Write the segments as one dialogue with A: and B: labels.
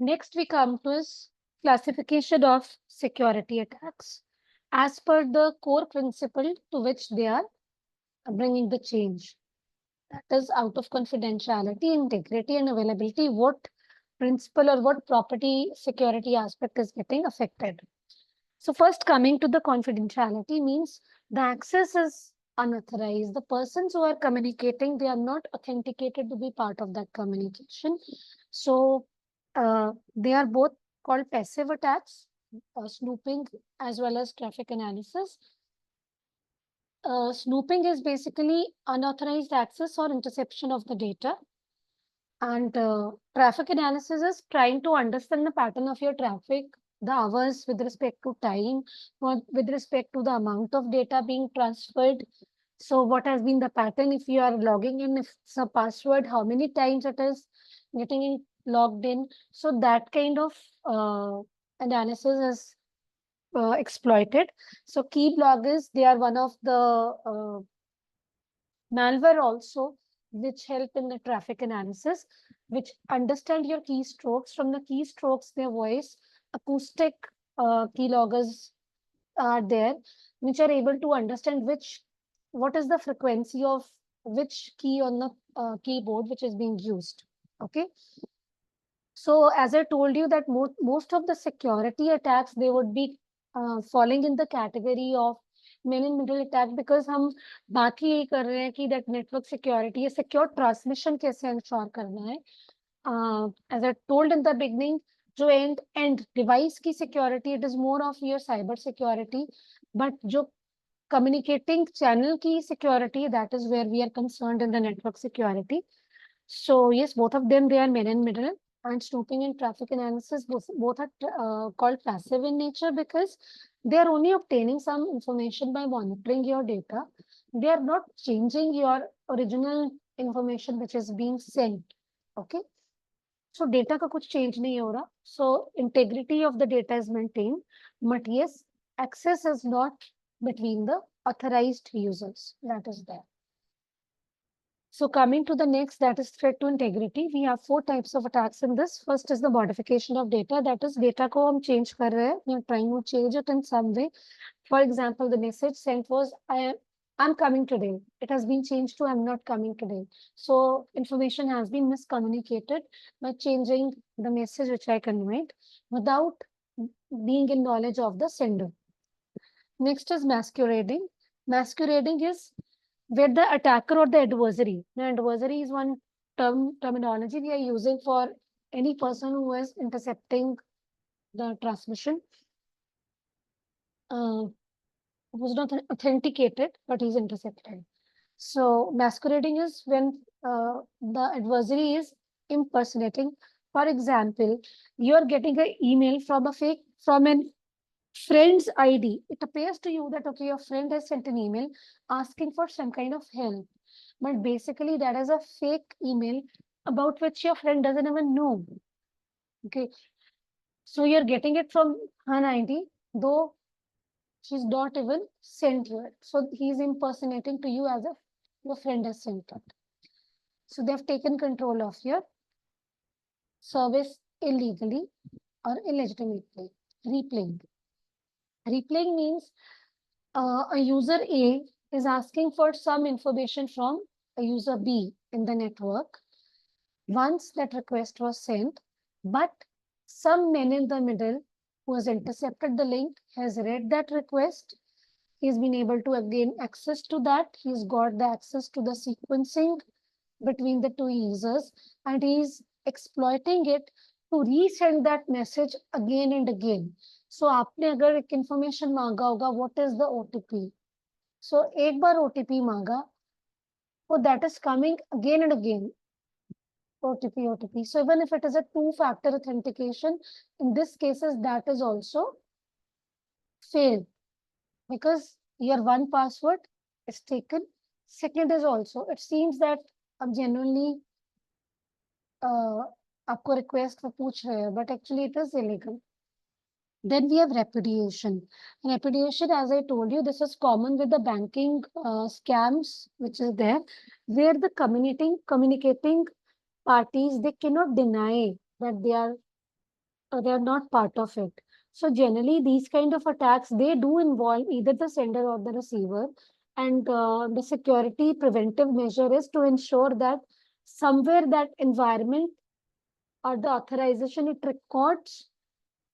A: Next, we come to is classification of security attacks as per the core principle to which they are bringing the change. That is out of confidentiality, integrity, and availability. What principle or what property security aspect is getting affected? So, first coming to the confidentiality means the access is unauthorized. The persons who are communicating, they are not authenticated to be part of that communication. So, they are both called passive attacks, snooping as well as traffic analysis. Snooping is basically unauthorized access or interception of the data. And traffic analysis is trying to understand the pattern of your traffic, the hours with respect to time, or with respect to the amount of data being transferred. So what has been the pattern if you are logging in, if it's a password, how many times it is getting logged in. So that kind of analysis is exploited. So key bloggers, they are one of the malware also, which help in the traffic analysis, which understand your keystrokes. From the keystrokes, their voice, acoustic keyloggers are there, which are able to understand what is the frequency of which key on the keyboard which is being used. Okay. So as I told you that most of the security attacks, they would be falling in the category of man in middle attack, because हम बात ही यही कर रहे हैं कि that network security है, secure transmission कैसे ensure करना है. As I told in the beginning, जो end device की security, it is more of your cyber security, but जो communicating channel की security, that is where we are concerned in the network security. So yes, both of them, they are man in middle. And snooping and traffic analysis, both are called passive in nature, because they are only obtaining some information by monitoring your data. They are not changing your original information which is being sent. Okay. So data का कुछ change नहीं हो रहा. So integrity of the data is maintained. But yes, access is not between the authorized users. That is there. So coming to the next, that is threat to integrity. We have 4 types of attacks in this. First is the modification of data. That is data को हम change कर रहे हैं. We are trying to change it in some way. For example, the message sent was, I'm coming today. It has been changed to I'm not coming today. So information has been miscommunicated by changing the message which I conveyed without being in knowledge of the sender. Next is masquerading. Masquerading is where the attacker or the adversary. The adversary is one terminology we are using for any person who is intercepting the transmission. Was not authenticated, but he's intercepted. So masquerading is when the adversary is impersonating. For example, you are getting an email from an friend's ID. It appears to you that, okay, your friend has sent an email asking for some kind of help. But basically, that is a fake email about which your friend doesn't even know. Okay. So you're getting it from an ID, though she's not even sent you it. So he's impersonating to you as if your friend has sent it. So they've taken control of your service illegally or illegitimately. Replaying. Replaying means a user A is asking for some information from a user B in the network. Once that request was sent, but some man in the middle who has intercepted the link has read that request. He's been able to gain access to that. He's got the access to the sequencing between the two users, and he's exploiting it to resend that message again and again. So आपने अगर एक information मांगा होगा, what is the OTP? So एक बार OTP मांगा, so that is coming again and again. OTP. So even if it is a two-factor authentication, in this cases, that is also failed, because your one password is taken. Second is also, it seems that अब genuinely आपको request for पूछ रहे हैं, but actually it is illegal. Then we have repudiation. Repudiation, as I told you, this is common with the banking scams, which is there, where the communicating parties, they cannot deny that they are they are not part of it. So generally, these kind of attacks, they do involve either the sender or the receiver. And the security preventive measure is to ensure that somewhere that environment or the authorization, it records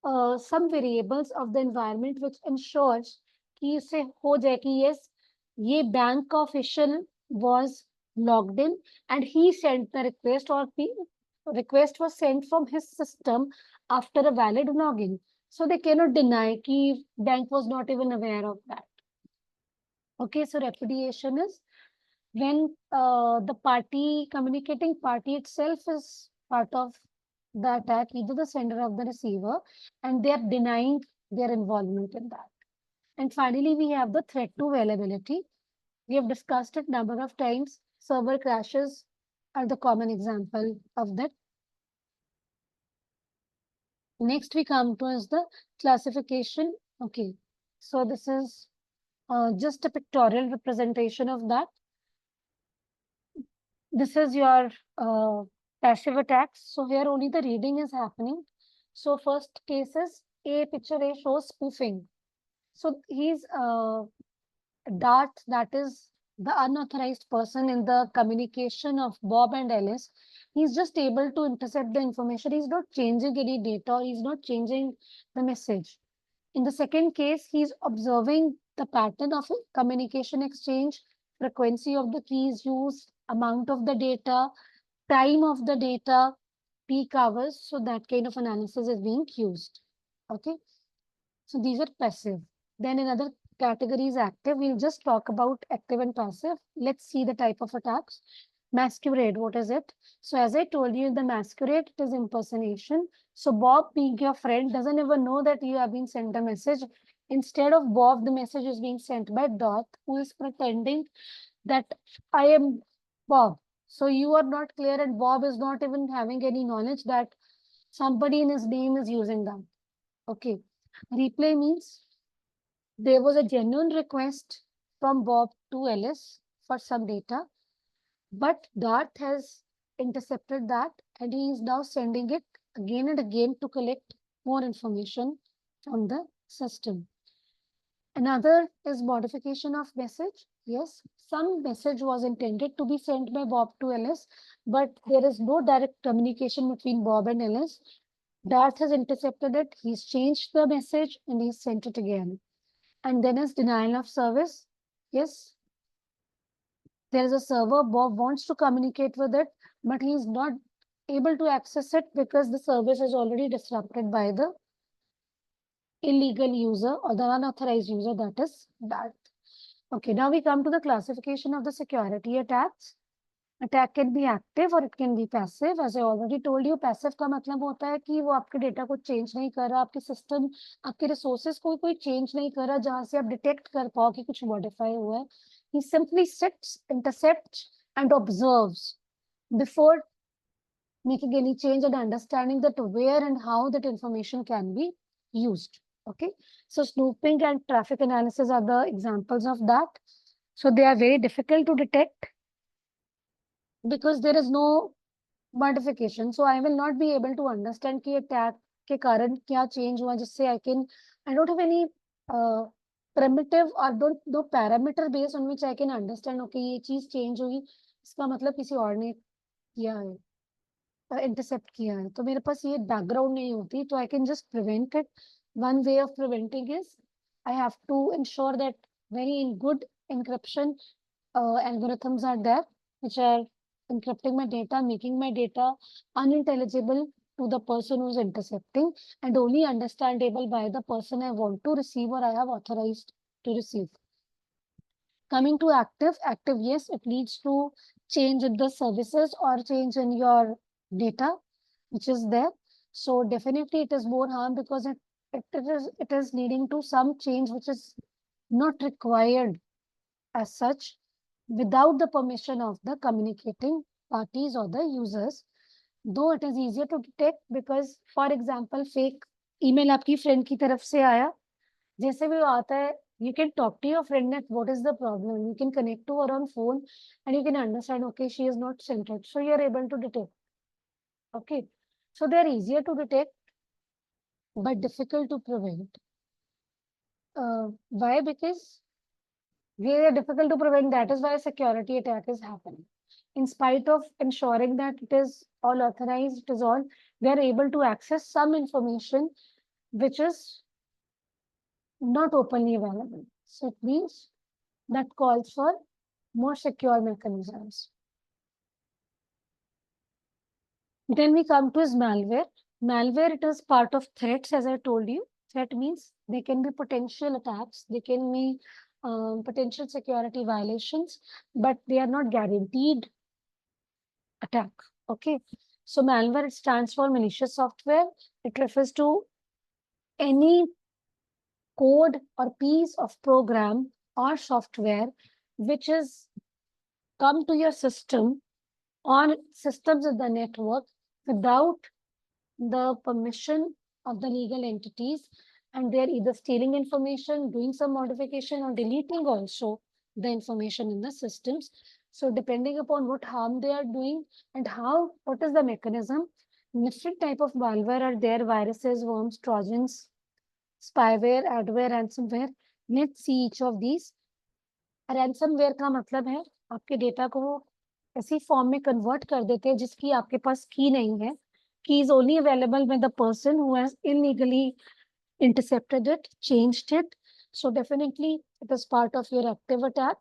A: some variables of the environment which ensures कि इसे हो जाए कि yes, ये bank का official was logged in and he sent the request, or the request was sent from his system after a valid login. So they cannot deny कि bank was not even aware of that. Okay, so repudiation is when the party, communicating party itself is part of the attack, either the sender or the receiver, and they are denying their involvement in that. And finally, we have the threat to availability. We have discussed it number of times. Server crashes are the common example of that. Next, we come to is the classification. Okay, so this is just a pictorial representation of that. This is your passive attacks. So here only the reading is happening. So first case is A, picture A shows spoofing. So he's Dart, that is the unauthorized person in the communication of Bob and Alice. He's just able to intercept the information. He's not changing any data, or he's not changing the message. In the second case, he's observing the pattern of communication exchange, frequency of the keys used, amount of the data, time of the data, peak hours. So that kind of analysis is being used. Okay. So these are passive. Then another category is active. We'll just talk about active and passive. Let's see the type of attacks. Masquerade, what is it? So as I told you, the masquerade, it is impersonation. So Bob, being your friend, doesn't even know that you have been sent a message. Instead of Bob, the message is being sent by Dot, who is pretending that I am Bob. So you are not clear, and Bob is not even having any knowledge that somebody in his name is using that. Okay. Replay means there was a genuine request from Bob to Alice for some data, but Dart has intercepted that and he is now sending it again and again to collect more information from the system. Another is modification of message. Yes, some message was intended to be sent by Bob to Alice, but there is no direct communication between Bob and Alice. Dart has intercepted it, he's changed the message and he's sent it again. And then is denial of service. Yes, there is a server, Bob wants to communicate with it, but he is not able to access it because the service is already disrupted by the illegal user or the unauthorized user, that is that. Okay, now we come to the classification of the security attacks. Attack can be active or it can be passive. As I already told you, passive का मतलब होता है कि वो आपके data को change नहीं कर रहा, आपके सिस्टम, आपके रिसोर्सेज को कोई चेंज नहीं कर रहा जहां से आप डिटेक्ट कर पाओ कि कुछ मॉडिफाई हुआ है. He simply sits, intercepts and observes before making any change and understanding that where and how that information can be used. Okay, so snooping and traffic analysis are the examples of that. So they are very difficult to detect because there is no modification. So I will not be able to understand कि attack के कारण क्या change हुआ जिससे I don't have any primitive or don't no parameter base on which I can understand okay ये चीज change हुई इसका मतलब किसी और ने किया है intercept किया है तो मेरे पास ये background नहीं होती तो I can just prevent it. One way of preventing is I have to ensure that very good encryption algorithms are there which are encrypting my data, making my data unintelligible to the person who's intercepting and only understandable by the person I want to receive or I have authorized to receive. Coming to active, yes, it leads to change in the services or change in your data, which is there. So definitely it is more harm because it is leading to some change which is not required as such without the permission of the communicating parties or the users. Though it is easier to detect because, for example, fake email आपकी friend की तरफ से आया, जैसे भी वो आता है, you can talk to your friend that what is the problem. You can connect to her on phone and you can understand, okay, she is not centered. So you are able to detect. Okay. So they are easier to detect but difficult to prevent. Why? Because they are difficult to prevent. That is why a security attack is happening. In spite of ensuring that it is all authorized, it is all, they are able to access some information which is not openly available. So it means that calls for more secure mechanisms. Then we come to is malware. Malware, it is part of threats, as I told you. Threat means they can be potential attacks, they can be potential security violations, but they are not guaranteed attack. Okay. So malware, it stands for malicious software. It refers to any code or piece of program or software which is come to your system on systems of the network without the permission of the legal entities, and they're either stealing information, doing some modification, or deleting also the information in the systems. So depending upon what harm they are doing and how, what is the mechanism, different type of malware are there: viruses, worms, trojans, spyware, adware, ransomware. Let's see each of these. Ransomware का मतलब है आपके data को वो ऐसी form में convert कर देते हैं जिसकी आपके पास की नहीं है. Key is only available when the person who has illegally intercepted it, changed it. So definitely it is part of your active attack.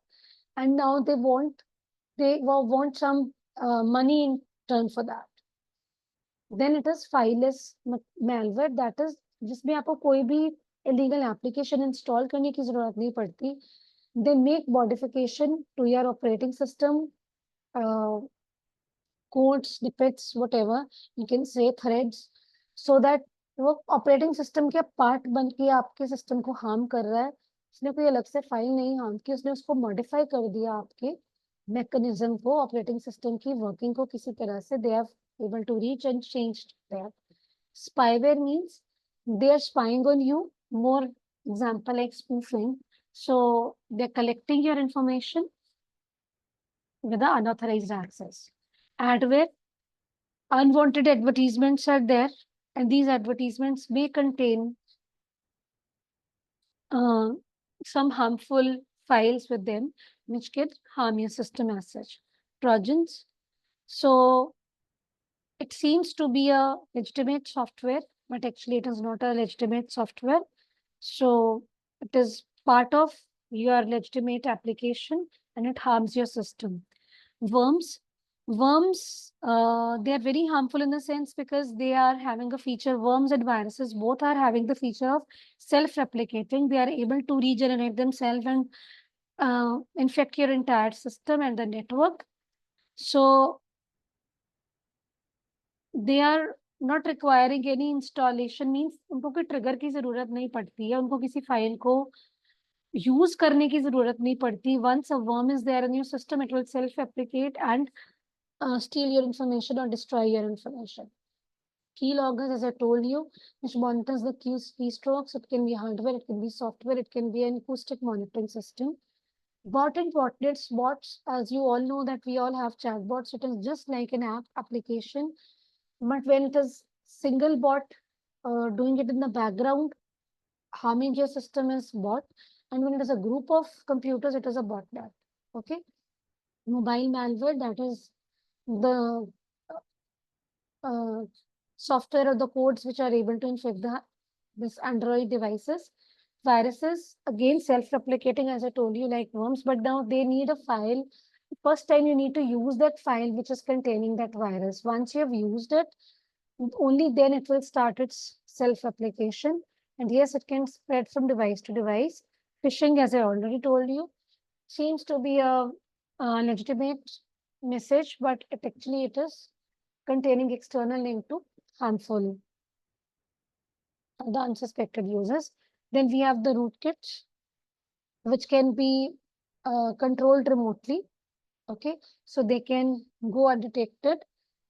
A: And now they want some money in turn for that. Then it is fileless malware, that is जिसमें आपको कोई भी illegal application install करने की जरूरत नहीं पड़ती. They make modification to your operating system, codes, snippets, whatever you can say, threads, so that वो ऑपरेटिंग सिस्टम के पार्ट बन के आपके सिस्टम को हार्म कर रहा है. उसने कोई अलग से फाइल नहीं हार्म की, उसने उसको मॉडिफाई कर दिया आपके मैकेनिज्म को, ऑपरेटिंग सिस्टम की वर्किंग को किसी तरह से. They are able to reach and change that. Spyware means they are spying on you. More example like spoofing. So they're collecting your information with the unauthorized access. Adware, unwanted advertisements are there, and these advertisements may contain uh, some harmful files with them, which can harm your system as such. Trojans. So it seems to be a legitimate software, but actually it is not a legitimate software. So it is part of your legitimate application and it harms your system. Worms. Worms, they are very harmful in the sense because they are having a feature, worms and viruses both are having the feature of self-replicating. They are able to regenerate themselves and infect your entire system and the network. So they are not requiring any installation, means उनको कोई trigger की जरूरत नहीं पड़ती है, उनको किसी file को यूज करने की जरूरत नहीं पड़ती. Once a worm is there in your system, it will self-replicate and steal your information or destroy your information. Keyloggers, as I told you, which monitors the keystrokes. It can be hardware, it can be software, it can be an acoustic monitoring system. Bot and botnets, bots, as you all know that we all have chatbots. It is just like an app application, but when it is single bot doing it in the background, harming your system is bot, and when it is a group of computers, it is a botnet. Okay, mobile malware, that is the uh, software or the codes which are able to infect this Android devices. Viruses, again, self-replicating, as I told you, like worms, but now they need a file. First time you need to use that file which is containing that virus. Once you have used it, only then it will start its self-replication. And yes, it can spread from device to device. Phishing, as I already told you, seems to be a legitimate message, but it is containing external link to harmful the unsuspected users. Then we have the rootkits, which can be controlled remotely. Okay, so they can go undetected.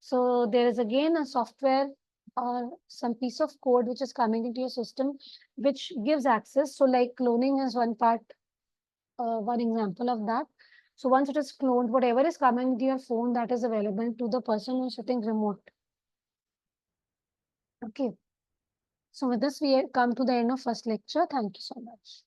A: So there is again a software or some piece of code which is coming into your system, which gives access. So like cloning is one part, one example of that. So once it is cloned, whatever is coming to your phone, that is available to the person who is sitting remote. Okay. So with this, we come to the end of first lecture. Thank you so much.